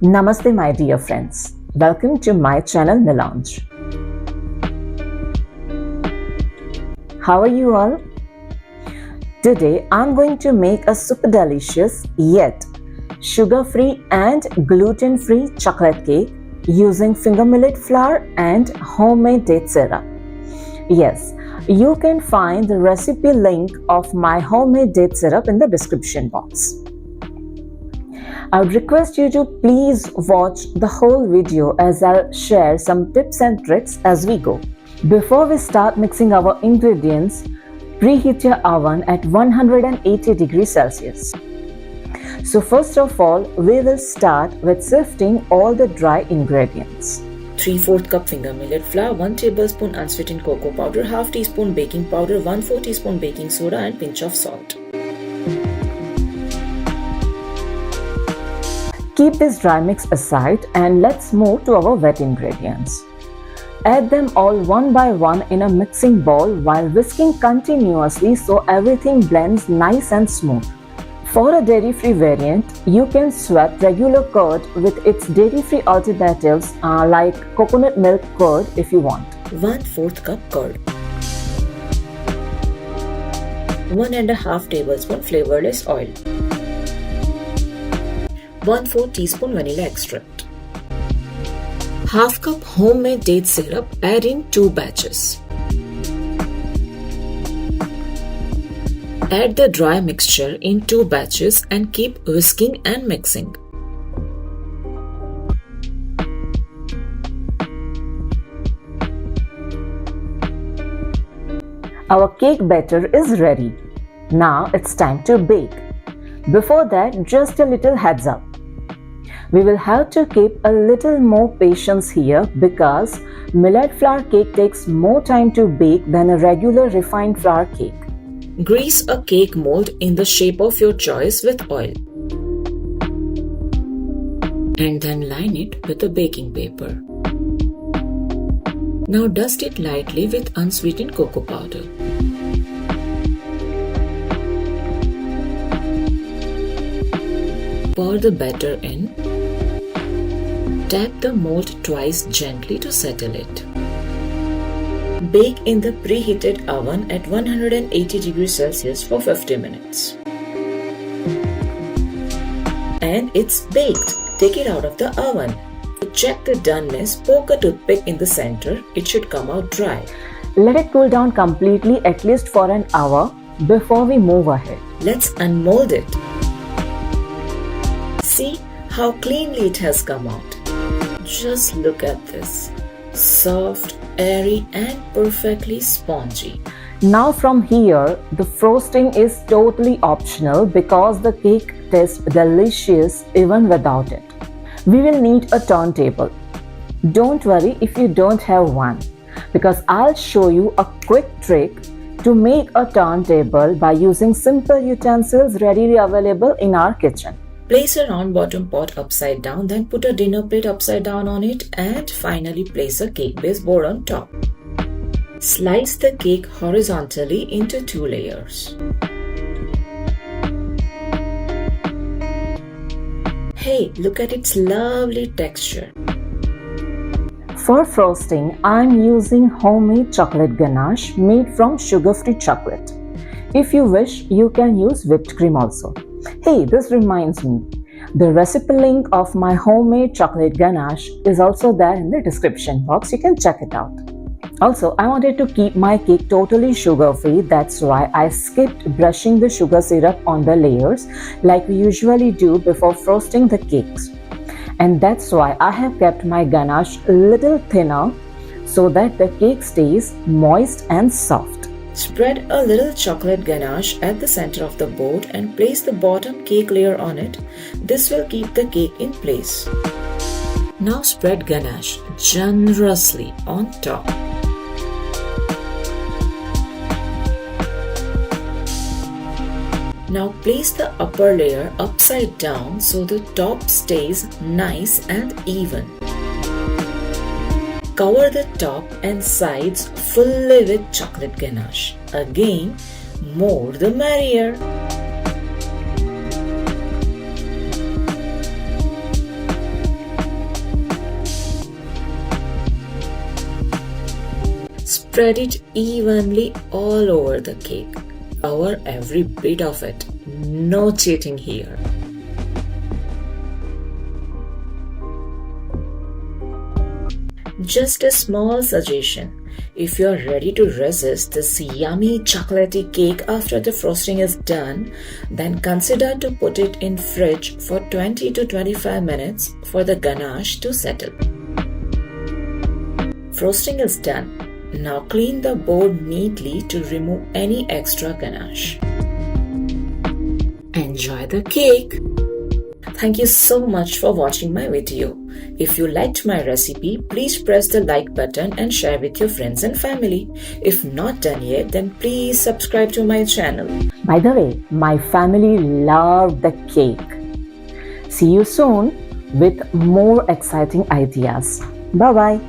Namaste my dear friends. Welcome to my channel Melange. How are you all? Today I'm going to make a super delicious yet sugar-free and gluten-free chocolate cake using finger millet flour and homemade date syrup. Yes, you can find the recipe link of my homemade date syrup in the description box. I would request you to please watch the whole video as I'll share some tips and tricks as we go. Before we start mixing our ingredients, preheat your oven at 180 degrees Celsius. So first of all, we will start with sifting all the dry ingredients. 3/4 cup finger millet flour, 1 tablespoon unsweetened cocoa powder, half teaspoon baking powder, 1/4 teaspoon baking soda and pinch of salt. Keep this dry mix aside and let's move to our wet ingredients. Add them all one by one in a mixing bowl while whisking continuously so everything blends nice and smooth. For a dairy-free variant, you can swap regular curd with its dairy-free alternatives like coconut milk curd if you want. 1/4 cup curd, 1.5 tablespoon flavorless oil, 1/4 teaspoon vanilla extract. Half cup homemade date syrup, add in 2 batches. Add the dry mixture in 2 batches and keep whisking and mixing. Our cake batter is ready. Now it's time to bake. Before that, just a little heads up. We will have to keep a little more patience here because millet flour cake takes more time to bake than a regular refined flour cake. Grease a cake mold in the shape of your choice with oil. And then line it with a baking paper. Now dust it lightly with unsweetened cocoa powder. Pour the batter in. Tap the mold twice gently to settle it. Bake in the preheated oven at 180 degrees Celsius for 50 minutes. And it's baked. Take it out of the oven. To check the doneness, poke a toothpick in the center. It should come out dry. Let it cool down completely at least for an hour before we move ahead. Let's unmold it. See how cleanly it has come out. Just look at this. Soft, airy and perfectly spongy. Now from here, the frosting is totally optional because the cake tastes delicious even without it. We will need a turntable. Don't worry if you don't have one because I'll show you a quick trick to make a turntable by using simple utensils readily available in our kitchen. Place a round bottom pot upside down, then put a dinner plate upside down on it and finally place a cake base board on top. Slice the cake horizontally into 2 layers. Hey, look at its lovely texture. For frosting, I'm using homemade chocolate ganache made from sugar-free chocolate. If you wish, you can use whipped cream also. Hey, this reminds me, the recipe link of my homemade chocolate ganache is also there in the description box. You can check it out. Also, I wanted to keep my cake totally sugar-free. That's why I skipped brushing the sugar syrup on the layers like we usually do before frosting the cakes. And that's why I have kept my ganache a little thinner so that the cake stays moist and soft. Spread a little chocolate ganache at the center of the board and place the bottom cake layer on it. This will keep the cake in place. Now spread ganache generously on top. Now place the upper layer upside down so the top stays nice and even. Cover the top and sides fully with chocolate ganache. Again, more the merrier. Spread it evenly all over the cake. Cover every bit of it. No cheating here. Just a small suggestion. If you are ready to resist this yummy chocolatey cake after the frosting is done, then consider to put it in fridge for 20 to 25 minutes for the ganache to settle. Frosting is done. Now clean the board neatly to remove any extra ganache. Enjoy the cake! Thank you so much for watching my video. If you liked my recipe, please press the like button and share with your friends and family. If not done yet, then please subscribe to my channel. By the way, my family loved the cake. See you soon with more exciting ideas. Bye-bye.